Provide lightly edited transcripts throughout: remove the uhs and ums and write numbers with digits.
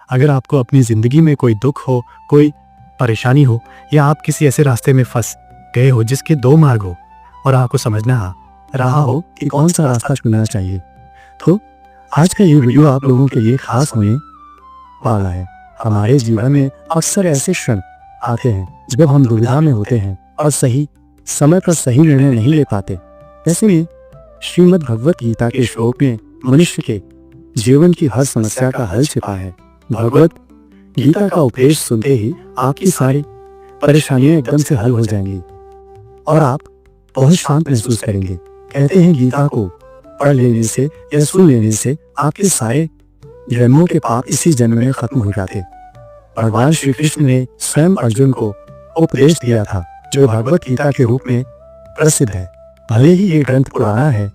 अगर आपको अपनी ज़िंदगी में कोई दुख हो, कोई परेशानी हो, या आप किसी ऐसे रास्ते में फंस गए हो जिसके दो मार्ग हो और आपको समझना रहा हो कि कौन सा रास्ता चुनना चाहिए, तो आज का ये वीडियो आप लोगों के लिए खास होने वाला है। हमारे जीवन में अक्सर ऐसे क्षण आते हैं जब हम दुविधा में होते हैं और सही समय पर सही निर्णय नहीं ले पाते। ऐसे में श्रीमद् भगवत गीता के श्लोक में मनुष्य के जीवन की हर समस्या का हल छिपा है। भगवत गीता का उपदेश सुनते ही आपकी सारी परेशानियां एकदम से हल हो जाएंगी और आप बहुत शांत महसूस करेंगे। कहते हैं गीता को पढ़ लेने से या सुन लेने से आपके सारे जन्मों के पाप इसी जन्म में खत्म हो जाते। भगवान श्री कृष्ण ने स्वयं अर्जुन को उपदेश दिया था जो भगवत गीता के रूप में प्रसिद्ध है। भले ही ये ग्रंथ पुराना है,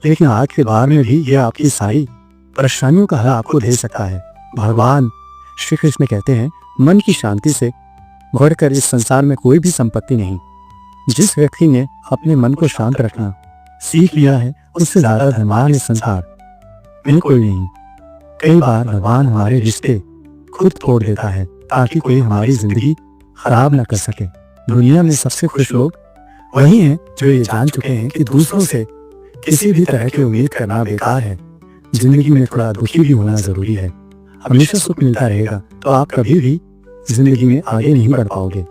लेकिन आज के बार में भी यह आपकी सारी परेशानियों का हल आपको दे सकता है। भगवान श्री कृष्ण कहते हैं, मन की शांति से बढ़कर इस संसार में कोई भी संपत्ति नहीं। जिस व्यक्ति ने अपने मन को शांत रखना सीख लिया है, उससे ज्यादा धनवान इस संसार में कोई नहीं। कई बार भगवान हमारे रिश्ते खुद तोड़ देता है ताकि कोई हमारी जिंदगी खराब न कर सके। दुनिया में सबसे खुश लोग वही हैं जो ये जान चुके हैं कि दूसरों से किसी भी तरह की उम्मीद करना बेकार है। जिंदगी में थोड़ा दुखी भी होना जरूरी है। हमेशा सुख मिलता रहेगा तो आप कभी भी जिंदगी में आगे नहीं बढ़ पाओगे।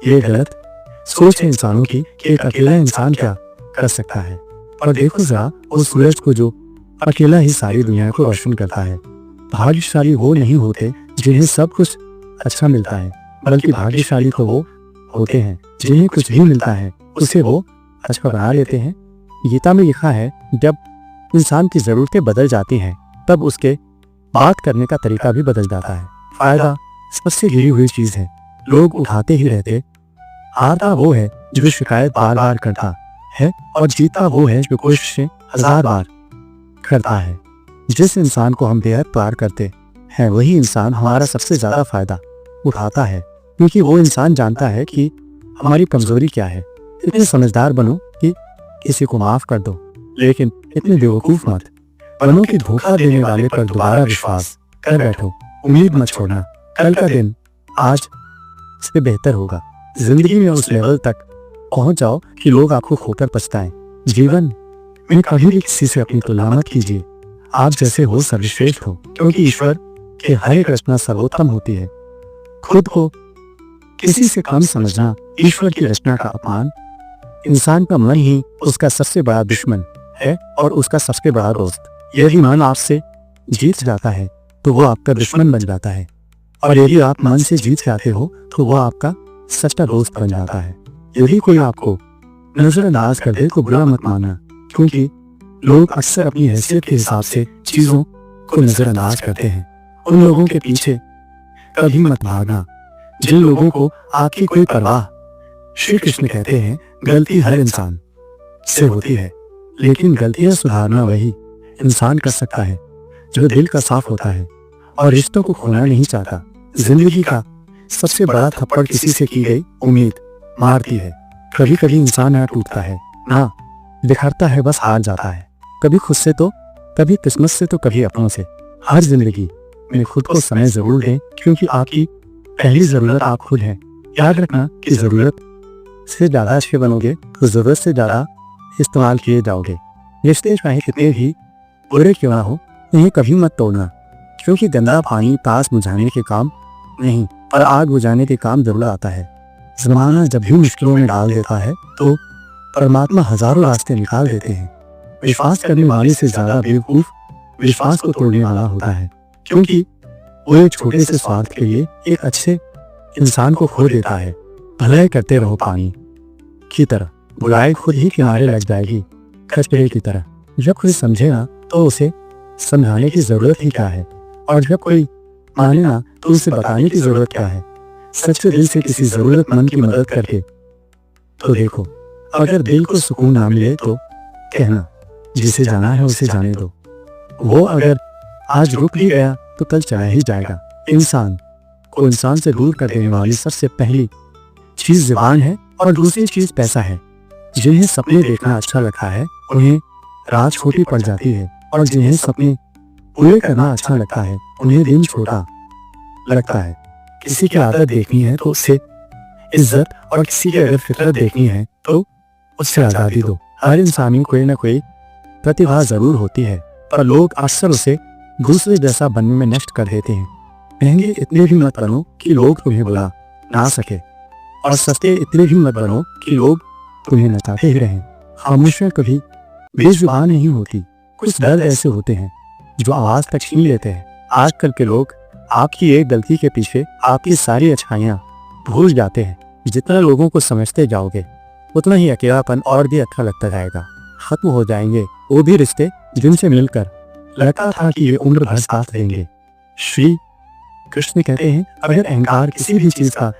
ये गलत सोच है इंसानों की कि एक अकेला इंसान क्या कर सकता है। और देखो जरा उस सूरज को जो अकेला ही सारी दुनिया को रोशन करता है। भाग्यशाली वो नहीं होते जिन्हें सब कुछ अच्छा मिलता है, बल्कि भाग्यशाली तो वो होते हैं जिन्हें कुछ भी मिलता है उसे वो अच्छा बना लेते हैं। गीता में लिखा है, जब इंसान की जरूरतें बदल जाती हैं तब उसके बात करने का तरीका भी बदल जाता है। फायदा सबसे गिरी हुई चीज है, लोग उठाते ही रहते। हारता वो है जो शिकायत बार बार करता है और जीता वो है जो कोशिशें 1000 बार करता है। जिस इंसान को हम बेहद प्यार करते हैं वही इंसान हमारा सबसे ज्यादा फायदा उठाता है, क्योंकि वो इंसान जानता है कि हमारी कमजोरी क्या है। इतने समझदार बनो कि किसी को माफ कर दो, लेकिन इतने बेवकूफ मत बनो कि धोखा देने वाले पर दोबारा विश्वास कर बैठो। उम्मीद मत छोड़ना, कल का दिन आज से बेहतर होगा। जिंदगी में उस लेवल तक पहुंच जाओ कि लोग आपको खोकर पछताएं। जीवन में कभी भी किसी से अपनी तुलना मत कीजिए। आप जैसे हो सर्वश्रेष्ठ हो, क्योंकि ईश्वर के हर एक रचना सर्वोत्तम होती है। खुद को किसी से कम समझना ईश्वर की रचना का अपमान। इंसान का मन ही उसका सबसे बड़ा दुश्मन है और उसका सबसे बड़ा दोस्त। यदि मन आपसे जीत जाता है तो वो आपका दुश्मन बन जाता है, और यदि आप मन से जीत जाते हो तो वो आपका सच्चा दोस्त बन जाता है। यदि कोई आपको नजरअंदाज कर दे तो बुरा मत मानना, क्योंकि लोग अक्सर अपनी हैसियत के हिसाब से चीजों को नजरअंदाज करते हैं। उन लोगों के पीछे कभी मत भागना जिन लोगों को आपकी कोई परवाह। श्री कृष्ण कहते हैं, गलती हर इंसान से होती है, लेकिन गलतियां सुधारना वही इंसान कर सकता है जो दिल का साफ होता है और रिश्तों को खोना नहीं चाहता। जिंदगी का सबसे बड़ा थप्पड़ किसी से की गई उम्मीद मारती है। कभी कभी इंसान ना टूटता है ना बिखरता है, बस हार जाता है। कभी खुद से तो कभी किस्मत से तो कभी अपनों से। हर जिंदगी में खुद को समय जरूर दें, क्योंकि आपकी पहली जरूरत आप खुद हैं। याद रखना कि जरूरत से ज्यादा अच्छे बनोगे तो जरूरत से ज्यादा इस्तेमाल किए जाओगे। रिश्ते चाहे कितने भी बुरे क्यों ना हो, इन्हें कभी मत तोड़ना, क्योंकि गंदा पानी प्यास बुझाने के काम नहीं और आग बुझाने के काम जरूर आता है। जमाना जब भी मुश्किलों में डाल देता है तो परमात्मा हजारों रास्ते निकाल देते हैं। विश्वास करने वाले से ज्यादा बेवकूफ विश्वास को तोड़ने वाला होता है, क्योंकि वो एक छोटे से स्वार्थ के लिए एक अच्छे इंसान को खो देता है। भलाई करते रहो पानी की तरह, बुराई खुद ही किनारे लग जाएगी कचरे की तरह। जब कोई समझेगा तो उसे समझाने की जरूरत ही क्या है, और जब कोई माने ना तो उसे बताने की जरूरत क्या है। सच्चे दिल से किसी जरूरतमंद की मदद करके तो देखो, अगर दिल को सुकून ना मिले तो कहना, जिसे जाना है उसे जाने दो। वो अगर आज रुक भी गया तो कल चला ही जाएगा। इंसान को इंसान से दूर कर देने वाली सबसे पहली चीज जुबान है और दूसरी चीज पैसा है। जिन्हें सपने देखना अच्छा लगता है उन्हें रात छोटी पड़ जाती है, और जिन्हें सपने पूरे करना अच्छा लगता है उन्हें दिन छोटा लगता है। किसी की आदत देखनी है तो उससे इज्जत, और किसी की अगर फितरत देखनी है तो उससे आज़ादी दो। हर इंसान में कोई ना कोई प्रतिभा जरूर होती है, पर लोग अक्सर उसे दूसरे जैसा बनने में नष्ट कर देते हैं। महंगे इतने भी मत बनो कि लोग तुम्हें बुला ना सके, और सस्ते इतने भी मत बनो कि लोग तुम्हें नचाते ही रहें। खामोशियां कभी बेजुबान नहीं होती। कुछ दर्द ऐसे होते हैं जो आवाज तक छीन लेते हैं। आजकल के लोग आपकी एक गलती के पीछे आपकी सारी अच्छाइयां भूल जाते हैं। जितना लोगों को समझते जाओगे उतना ही अकेलापन और भी अच्छा लगता जाएगा। खत्म हो जाएंगे वो भी रिश्ते जिनसे मिलकर लगता था कि ये उम्र भर साथ रहेंगे। श्री कृष्ण कहते हैं, अगर अहंकार किसी भी चीज का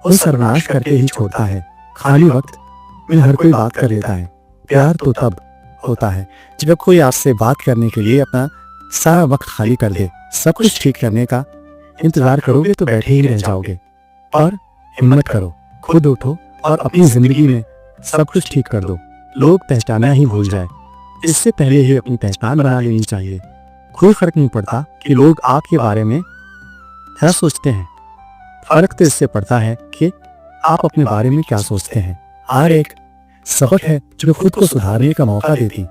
वो सर्वनाश करके ही छोड़ता है। खाली वक्त में हर कोई बात कर लेता है। प्यार तो तब होता है जब कोई आपसे बात करने के लिए अपना सारा वक्त खाली कर दे। सब कुछ ठीक करने का इंतजार करोगे तो बैठे ही रह जाओगे। और हिम्मत करो, खुद उठो और अपनी जिंदगी में सब कुछ ठीक कर दो। लोग पहचाना ही भूल जाए, इससे पहले ही अपनी पहचान बना लेनी चाहिए। कोई फर्क नहीं पड़ता कि लोग आपके बारे में क्या सोचते हैं, फर्क तो इससे पड़ता है कि आप अपने बारे में क्या सोचते हैं। हर एक सबक है जो खुद को सुधारने का मौका देती।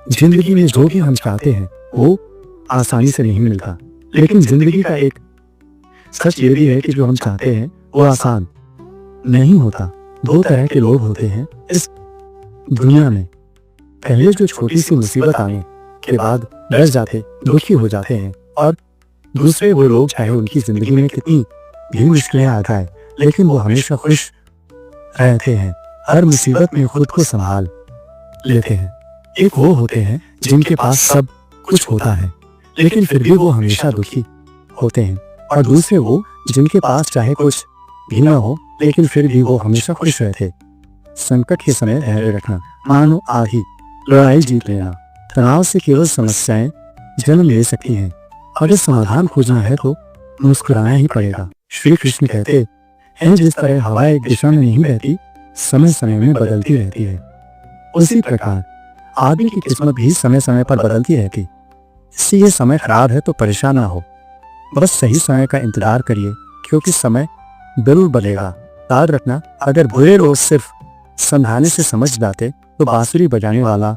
जिंदगी में जो भी हम चाहते हैं वो आसानी से नहीं मिलता, लेकिन जिंदगी का एक सच ये भी है कि जो हम चाहते हैं वो आसान नहीं होता। दो तरह के लोग होते हैं इस दुनिया में। पहले जो छोटी सी मुसीबत आने के बाद डर जाते, दुखी हो जाते हैं, और दूसरे वो लोग चाहे उनकी जिंदगी में कितनी भी मुश्किलें आ जाए लेकिन वो हमेशा खुश रहते हैं। हर मुसीबत में खुद को संभाल लेते हैं। एक वो होते हैं जिनके पास सब कुछ होता है लेकिन फिर भी वो हमेशा दुखी होते हैं, और दूसरे वो जिनके पास चाहे कुछ भी ना हो लेकिन फिर भी वो हमेशा खुश रहते। संकट के समय धैर्य रखना, मानो आधी लड़ाई जीत लेना। तनाव से केवल समस्याएं जन्म ले सकती हैं, अगर समाधान खोजना है तो मुस्कुराना ही पड़ेगा। श्री कृष्ण कहते हैं, जिस तरह हवा एक दिशा में नहीं बहती, समय समय में बदलती रहती है, उसी प्रकार आदमी की किस्मत भी समय समय पर बदलती रहती। इसलिए समय खराब है तो परेशान ना हो, बस सही समय का इंतजार करिए, क्योंकि समय जरूर बदलेगा। याद रखना, अगर बुरे लोग सिर्फ समझाने से समझ जाते तो बांसुरी बजाने वाला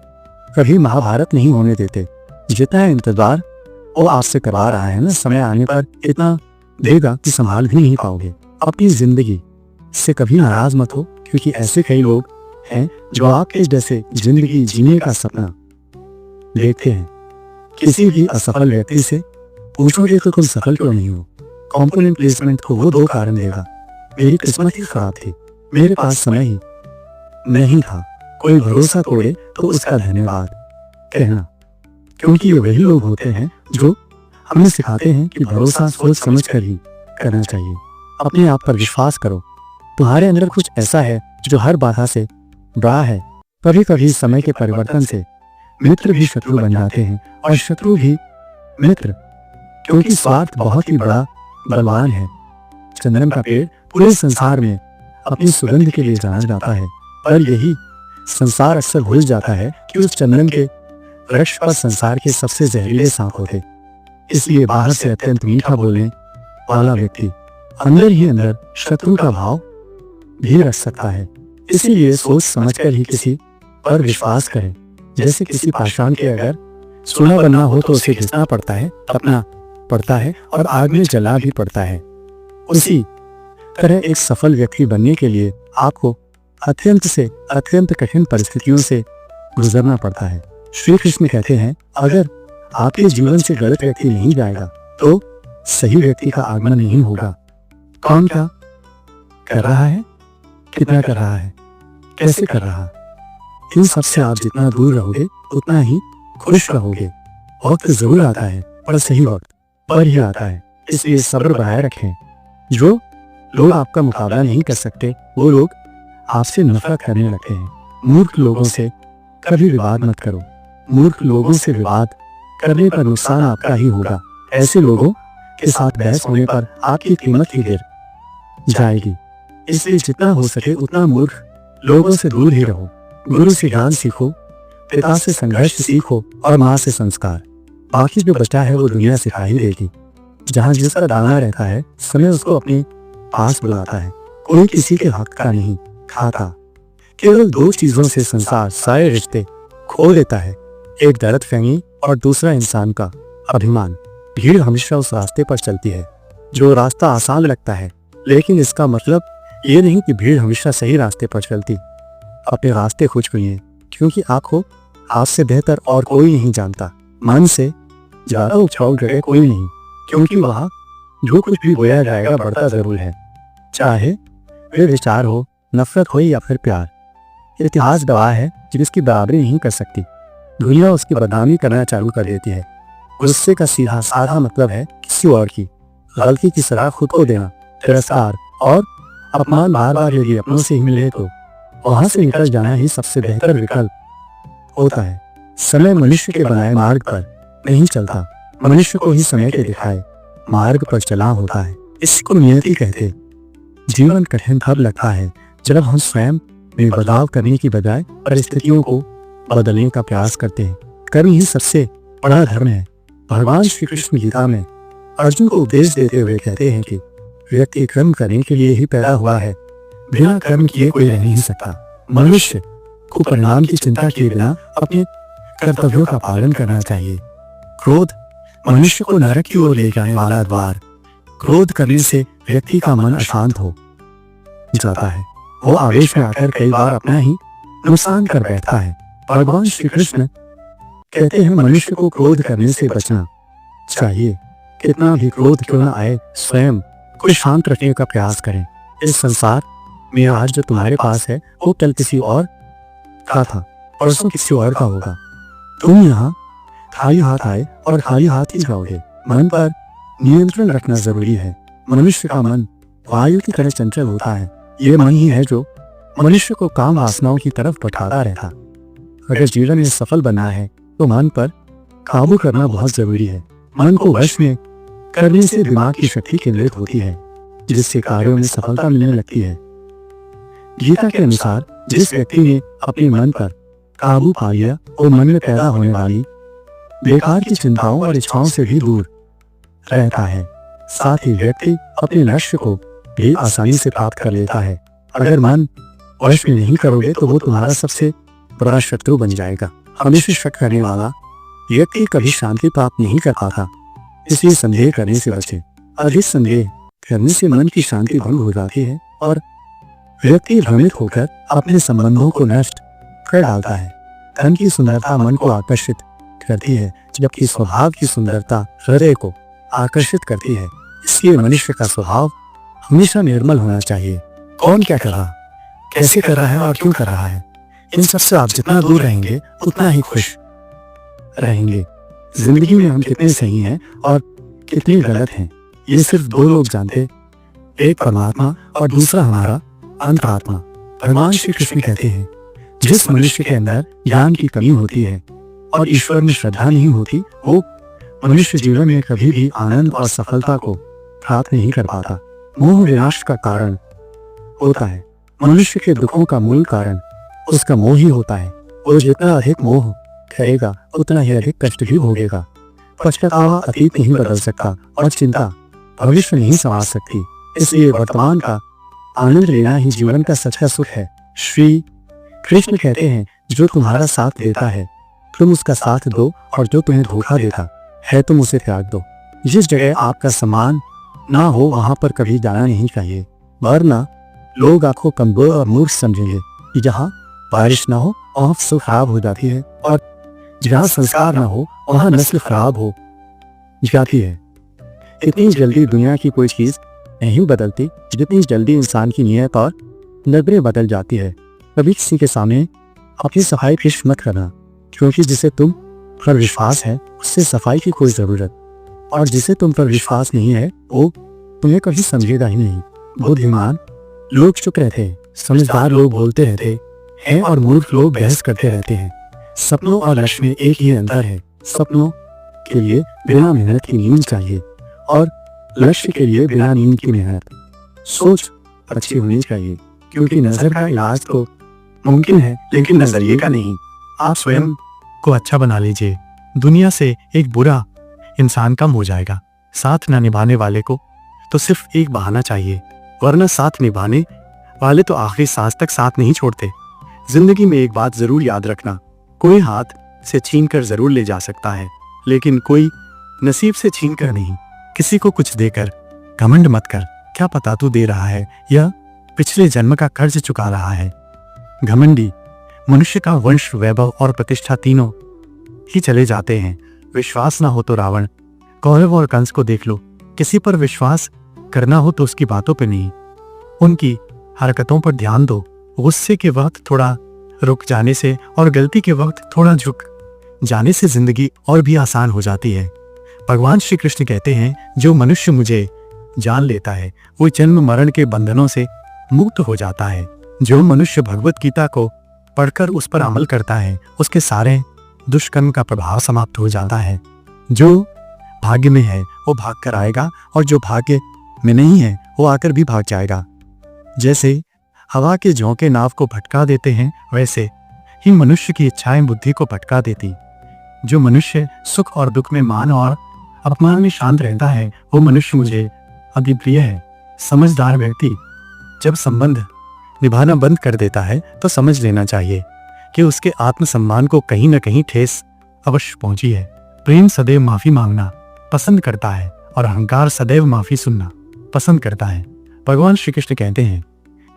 कभी महाभारत नहीं होने देते। जितना इंतजार वो आपसे करवा रहा है ना, समय आने पर इतना देगा कि संभाल भी नहीं पाओगे। अपनी जिंदगी से कभी नाराज मत हो, क्योंकि ऐसे कई लोग हैं जो आपके जैसे जिंदगी जीने का सपना देखते हैं। किसी भी असफल व्यक्ति से पूछोगे तो तुम सफल क्यों नहीं हो, कंपोनेंट प्लेसमेंट को वो दो कारण देगा, मेरी किस्मत ही खराब थी, मेरे पास समय ही नहीं था। कोई भरोसा तोड़े तो उसका धन्यवाद कहना, क्योंकि ये वही लोग होते हैं जो हमें सिखाते हैं कि भरोसा सोच समझ कर ही करना चाहिए। अपने आप पर विश्वास करो, तुम्हारे अंदर कुछ ऐसा है जो हर बाधा से बड़ा है। कभी कभी समय के परिवर्तन से मित्र भी शत्रु बन जाते हैं और शत्रु भी मित्र, क्योंकि स्वार्थ बहुत ही बड़ा बलवान है। चंदन का पेड़ पूरे संसार में अपनी सुगंध के लिए जाना जाता है, पर यही संसार अक्सर भूल जाता है कि उस चंदन के वृक्ष पर संसार के सबसे जहरीले सांप होते। इसलिए बाहर से अत्यंत मीठा बोलने वाला व्यक्ति अंदर ही अंदर शत्रु का भाव भी रख सकता है। इसीलिए सोच समझकर ही किसी पर विश्वास करें। जैसे किसी पाषाण के अगर सोना बनना हो तो उसे घिसना पड़ता है, तपना पड़ता है और आग में जला भी पड़ता है। उसी तरह एक सफल व्यक्ति बनने के लिए आपको अत्यंत से अत्यंत कठिन परिस्थितियों से गुजरना पड़ता है। श्री कृष्ण कहते हैं, अगर आपके जीवन से गलत व्यक्ति नहीं जाएगा तो सही व्यक्ति का आगमन नहीं होगा। कौन क्या कर रहा है, कितना कर रहा है, कैसे कर रहा, इन सबसे आप जितना दूर रहोगे उतना ही खुश रहोगे। वक्त जरूर आता है पर सही वक्त पर ही आता है, इसलिए सब्र बनाए रखें। जो लोग आपका मुकाबला नहीं कर सकते वो लोग आपसे नफरत करने लगते हैं। मूर्ख लोगों से कभी विवाद मत करो, मूर्ख लोगों से विवाद करने पर नुकसान आपका ही होगा। ऐसे लोगों के साथ बहस होने पर आपकी कीमत ही गिर जाएगी। इसलिए जितना हो सके उतना मूर्ख लोगों से दूर ही रहो। गुरु से ज्ञान सीखो, पिता से संघर्ष सीखो और माँ से संस्कार। बाकी जो बचा है वो दुनिया सिखा ही देगी। जहाँ जिसका दाना रहता है, समय उसको अपने पास बुलाता है। कोई किसी के हक का नहीं खाता। केवल दो चीजों से संसार सारे रिश्ते खो देता है, एक गलतफहमी और दूसरा इंसान का अभिमान। भीड़ हमेशा उस रास्ते पर चलती है जो रास्ता आसान लगता है, लेकिन इसका मतलब ये नहीं कि भीड़ हमेशा सही रास्ते पर चलती। अपने रास्ते खोज चुनिए, क्योंकि आपसे बेहतर और कोई नहीं जानता। मन से ज्यादा उपजाऊ जगह कोई नहीं, क्योंकि वहाँ जो कुछ भी बोया जाएगा बढ़ता जरूर है, चाहे वे विचार हो, नफरत हो या फिर प्यार। इतिहास गवाह है जिसकी बराबरी नहीं कर सकती। दुनिया उसकी बदनामी करना चालू कर देती है। गुस्से का सीधा साधा मतलब है किसी और की गलती की सलाह खुद को देना। तिरस्कार और अपमान बार बार यदि अपनों से ही मिले तो वहां से निकल जाना ही सबसे बेहतर विकल्प होता है। समय मनुष्य के बनाए मार्ग पर नहीं चलता, मनुष्य को ही समय के दिखाए मार्ग पर चला होता है। इसी को नियति कहते। जीवन कठिन तब लगता है जब हम स्वयं में बदलाव करने की बजाय परिस्थितियों को बदलने का प्रयास करते हैं। कर्म ही सबसे बड़ा धर्म है। भगवान श्री कृष्ण गीता में अर्जुन को उपदेश देते हुए कहते हैं कि व्यक्ति कर्म करने के लिए ही पैदा हुआ है, बिना कर्म किए कोई रह नहीं सकता। मनुष्य को परिणाम की चिंता किए बिना अपने कर्तव्यों का पालन करना चाहिए। क्रोध मनुष्य को नरक की ओर ले जाने वाला द्वार। क्रोध करने से व्यक्ति का मन अशांत हो जाता है। वो आवेश में आकर कई बार अपना ही नुकसान कर बैठता है। भगवान श्री कृष्ण कहते हैं मनुष्य को क्रोध करने से बचना चाहिए। कितना भी क्रोध क्यों न आए, स्वयं को शांत रखने का प्रयास करें। इस संसार में आज जो तुम्हारे पास है वो कल किसी और का था, परसों किसी और का होगा। तुम यहाँ खाली हाथ आए और खाली हाथ ही जाओगे। मन पर नियंत्रण रखना जरूरी है। मनुष्य का मन वायु की तरह चंचल होता है। ये मन ही है जो मनुष्य को काम वासनाओं की तरफ बढ़ाता रहता। अगर जीवन में सफल बनना है तो मन पर काबू करना बहुत जरूरी है। मन को वश में करने से दिमाग की शक्ति केंद्रित होती है, जिससे कार्यों में सफलता मिलने लगती है। गीता के अनुसार जिस व्यक्ति ने अपने मन पर काबू पा लिया वो मन में पैदा होने वाली बेकार की चिंताओं और इच्छाओं से भी दूर रहता है। साथ ही व्यक्ति अपने लक्ष्य को भी आसानी से प्राप्त कर लेता है। अगर मन वश में नहीं करोगे तो वो तुम्हारा सबसे बड़ा शत्रु बन जाएगा। हमेशा शक करने वाला व्यक्ति कभी शांति प्राप्त नहीं कर पाता, इसलिए संदेह करने से बचे। अधिक संदेह करने से मन की शांति भंग हो जाती है और व्यक्ति भ्रमित होकर अपने संबंधों को नष्ट कर डालता है। धन की सुंदरता मन को आकर्षित करती है, जबकि स्वभाव की सुंदरता हृदय को आकर्षित करती है। इसलिए मनुष्य का स्वभाव हमेशा निर्मल होना चाहिए। कौन क्या कर रहा, कैसे कर रहा है और क्यों कर रहा है, इन सब से आप जितना दूर रहेंगे उतना ही खुश रहेंगे। जिंदगी में हम कितने सही हैं और कितने गलत हैं, ये सिर्फ दो लोग जानते, एक परमात्मा और दूसरा हमारा अंतरात्मा। भगवान श्री कृष्ण कहते हैं जिस मनुष्य के अंदर ज्ञान की कमी होती है और ईश्वर में श्रद्धा नहीं होती, वो मनुष्य जीवन में कभी भी आनंद और सफलता को प्राप्त नहीं कर पाता। मोह विनाश का कारण होता है। मनुष्य के दुखों का मूल कारण उसका मोह ही होता है। वो जितना अधिक मोह करेगा उतना ही अधिक कष्ट भी भोगेगा। पछतावा अतीत नहीं बदल सकता और चिंता भविष्य नहीं संभाल सकती। इसलिए वर्तमान का आनंद लेना ही जीवन का सच्चा सुख है। श्री कृष्ण कहते हैं जो तुम्हारा साथ देता है तुम उसका साथ दो, और जो तुम्हें धोखा देता है तुम उसे त्याग दो। जिस जगह आपका सम्मान ना हो वहां पर कभी जाना नहीं चाहिए, वरना लोग आपको कमजोर और मूर्ख समझेंगे। जहाँ बारिश ना हो वहाँ फसल खराब हो जाती है, और जहाँ संस्कार ना हो वहाँ नस्ल खराब हो जाती है। इतनी जल्दी दुनिया की कोई चीज नहीं बदलती जितनी जल्दी इंसान की नीयत और नजरें बदल जाती है। कभी किसी के सामने अपनी सफाई पेश मत करना, क्योंकि जिसे तुम पर विश्वास है उससे सफाई की कोई जरूरत, और जिसे तुम पर विश्वास नहीं है वो तुम्हें कभी समझेगा ही नहीं। बुद्धिमान लोग चुप रहते हैं, समझदार लोग बोलते रहते हैं और मूर्ख लोग बहस करते रहते हैं। सपनों और लक्ष्य में एक ही अंतर है। सपनों के लिए बिना मेहनत की नींद चाहिए और लक्ष्य के लिए बिना नींद की मेहनत। सोच अच्छी होनी चाहिए, क्योंकि नजर का इलाज तो मुमकिन है लेकिन नजरिए का नहीं। आप स्वयं को अच्छा बना लीजिए, दुनिया से एक बुरा इंसान कम हो जाएगा। साथ न निभाने वाले को तो सिर्फ एक बहाना चाहिए, वरना साथ निभाने वाले तो आखिरी सांस तक साथ नहीं छोड़ते। जिंदगी में एक बात जरूर याद रखना, कोई हाथ से छीन कर जरूर ले जा सकता है, लेकिन कोई नसीब से छीन कर नहीं। किसी को कुछ देकर घमंड मत कर, क्या पता तू दे रहा है या पिछले जन्म का कर्ज चुका रहा है। घमंडी मनुष्य का वंश, वैभव और प्रतिष्ठा तीनों ही चले जाते हैं। विश्वास ना हो तो रावण, कौरव और कंस को देख लो। किसी पर विश्वास करना हो तो उसकी बातों पे नहीं, उनकी हरकतों पर ध्यान दो। गुस्से के वक्त थोड़ा रुक जाने से और गलती के वक्त थोड़ा झुक जाने से जिंदगी और भी आसान हो जाती है। भगवान श्री कृष्ण कहते हैं, जो मनुष्य मुझे जान लेता है वो जन्म मरण के बंधनों से मुक्त हो जाता है। जो मनुष्य भगवत गीता को पढ़कर उस पर अमल करता है उसके सारे दुष्कर्म का प्रभाव समाप्त हो जाता है। जो भाग्य में है वो भाग कर आएगा और जो भाग्य में नहीं है वो आकर भी भाग जाएगा। जैसे हवा के झोंके नाव को भटका देते हैं, वैसे ही मनुष्य की इच्छाएं बुद्धि को भटका देती। जो मनुष्य सुख और दुख में, मान और अपमान में शांत रहता है वो मनुष्य मुझे अति प्रिय है। समझदार व्यक्ति जब संबंध निभाना बंद कर देता है तो समझ लेना चाहिए कि उसके आत्मसम्मान को कहीं न कहीं ठेस अवश्य पहुंची है। प्रेम सदैव माफी मांगना पसंद करता है और अहंकार सदैव माफी सुनना पसंद करता है। भगवान श्री कृष्ण कहते हैं,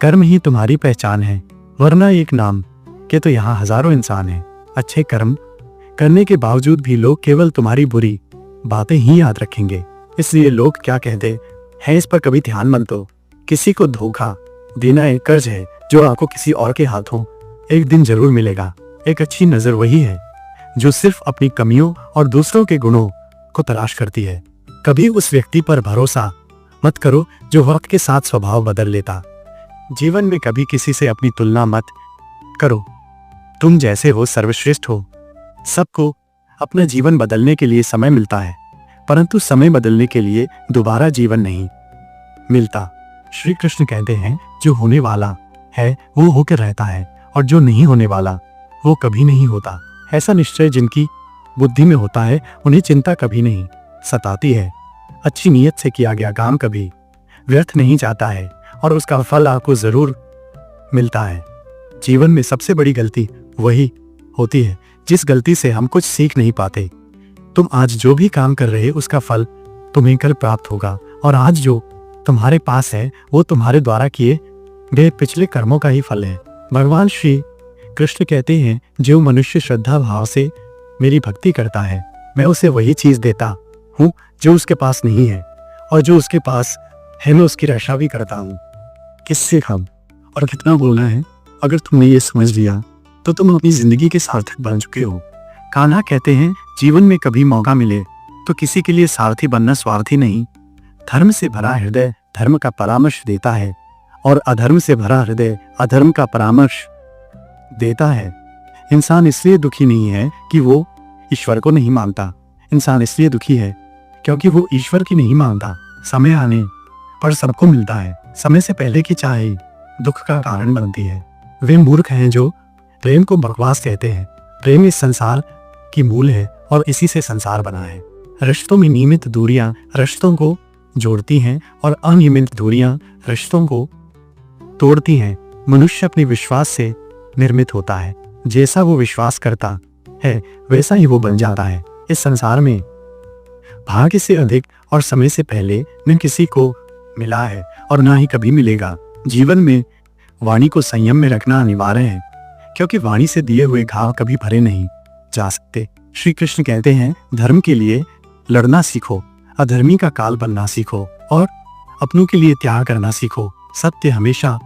कर्म ही तुम्हारी पहचान है, वरना एक नाम के तो यहाँ हजारों इंसान हैं। अच्छे कर्म करने के बावजूद भी लोग केवल तुम्हारी बुरी बातें ही याद रखेंगे, इसलिए लोग क्या कहते हैं इस पर कभी ध्यान मत दो। किसी को धोखा देना एक कर्ज है जो आपको किसी और के हाथों एक दिन जरूर मिलेगा। एक अच्छी नजर वही है जो सिर्फ अपनी कमियों और दूसरों के गुणों को तलाश करती है। कभी उस व्यक्ति पर भरोसा मत करो जो वक्त के साथ स्वभाव बदल लेता। जीवन में कभी किसी से अपनी तुलना मत करो, तुम जैसे हो सर्वश्रेष्ठ हो। सबको अपना जीवन बदलने के लिए समय मिलता है, परंतु समय बदलने के लिए दोबारा जीवन नहीं मिलता। श्री कृष्ण कहते हैं, जो होने वाला है वो होकर रहता है और जो नहीं होने वाला वो कभी नहीं होता। ऐसा निश्चय जिनकी बुद्धि में होता है उन्हें चिंता कभी नहीं सताती है। अच्छी नीयत से किया गया काम कभी व्यर्थ नहीं जाता है और उसका फल आपको जरूर मिलता है। जीवन में सबसे बड़ी गलती वही होती है जिस गलती से हम कुछ सीख नहीं पाते। तुम आज जो भी काम कर रहे उसका फल तुम्हें कल प्राप्त होगा, और आज जो तुम्हारे पास है वो तुम्हारे द्वारा किए गए पिछले कर्मों का ही फल है। भगवान श्री कृष्ण कहते हैं, जो मनुष्य श्रद्धा भाव से मेरी भक्ति करता है मैं उसे वही चीज देता हूँ जो उसके पास नहीं है, और जो उसके पास है मैं उसकी रक्षा भी करता हूँ। किससे कम और कितना बोलना है, अगर तुमने ये समझ लिया तो तुम अपनी जिंदगी के सार्थक बन चुके हो। कान्हा कहते हैं, जीवन में कभी मौका मिले तो किसी के लिए सारथी बनना स्वार्थी नहीं। धर्म से भरा हृदय धर्म का परामर्श देता है और अधर्म से भरा हृदय अधर्म का परामर्श देता है। इंसान इसलिए दुखी नहीं है कि वो ईश्वर को नहीं मानता, इंसान इसलिए दुखी है क्योंकि वो ईश्वर की नहीं मानता। समय आने पर सबको मिलता है, समय से पहले की चाह ही दुख का कारण बनती है। वे मूर्ख हैं जो प्रेम को बकवास कहते हैं। प्रेम इस संसार की मूल है और इसी से संसार बना है। रिश्तों में नियमित दूरियां रिश्तों को जोड़ती हैं और अनियमित दूरियां रिश्तों को तोड़ती हैं। मनुष्य अपने विश्वास से निर्मित होता है, जैसा वो विश्वास करता है वैसा ही वो बन जाता है। इस संसार में भाग्य से अधिक और समय से पहले न किसी को मिला है और ना ही कभी मिलेगा। जीवन में वाणी को संयम में रखना अनिवार्य है, क्योंकि वाणी से दिए हुए घाव कभी भरे नहीं जा सकते। श्री कृष्ण कहते हैं, धर्म के लिए लड़ना सीखो, अधर्मी का काल बनना सीखो और अपनों के लिए त्याग करना सीखो। सत्य हमेशा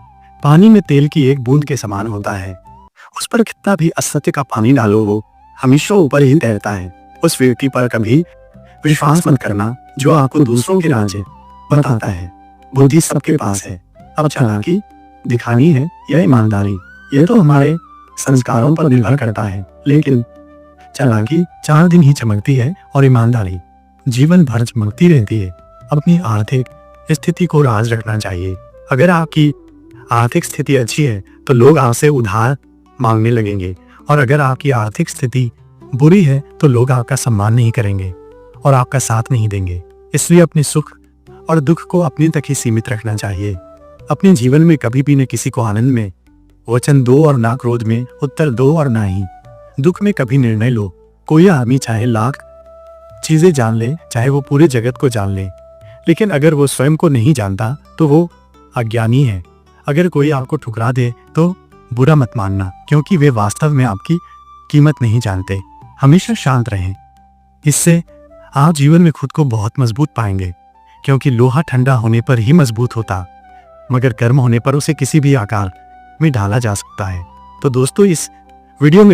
पानी में तेल की एक बूंद के समान होता है, उस पर कितना भी असत्य का पानी डालो वो हमेशा ऊपर ही तैरता है। उस व्यक्ति पर कभी विश्वास मत करना जो आपको दूसरों के राज बताता है। बुद्धि सबके पास है, अब चालाकी दिखानी है या ईमानदारी, यह तो हमारे संस्कारों पर निर्भर करता है। लेकिन चालाकी 4 दिन ही चमकती है और ईमानदारी जीवन भर चमकती रहती है। अपनी आर्थिक स्थिति को राज रखना चाहिए। अगर आपकी आर्थिक स्थिति अच्छी है तो लोग आपसे उधार मांगने लगेंगे, और अगर आपकी आर्थिक स्थिति बुरी है तो लोग आपका सम्मान नहीं करेंगे और आपका साथ नहीं देंगे। इसलिए अपने सुख और दुख को अपने तक ही सीमित रखना चाहिए। अपने जीवन में कभी भी न किसी को आनंद में वचन दो और ना क्रोध में उत्तर दो और ना ही दुख में कभी निर्णय लो। कोई आदमी चाहे लाख चीजें जान ले, चाहे वो पूरे जगत को जान ले, लेकिन अगर वो स्वयं को नहीं जानता तो वो अज्ञानी है। अगर कोई आपको ठुकरा दे तो बुरा मत मानना, क्योंकि वे वास्तव में आपकी कीमत नहीं जानते। हमेशा शांत रहें, इससे आप जीवन में खुद को बहुत मजबूत पाएंगे, क्योंकि लोहा ठंडा होने पर ही मजबूत होता, मगर गर्म होने पर उसे किसी भी आकार में ढाला जा सकता है। तो दोस्तों, इस वीडियो में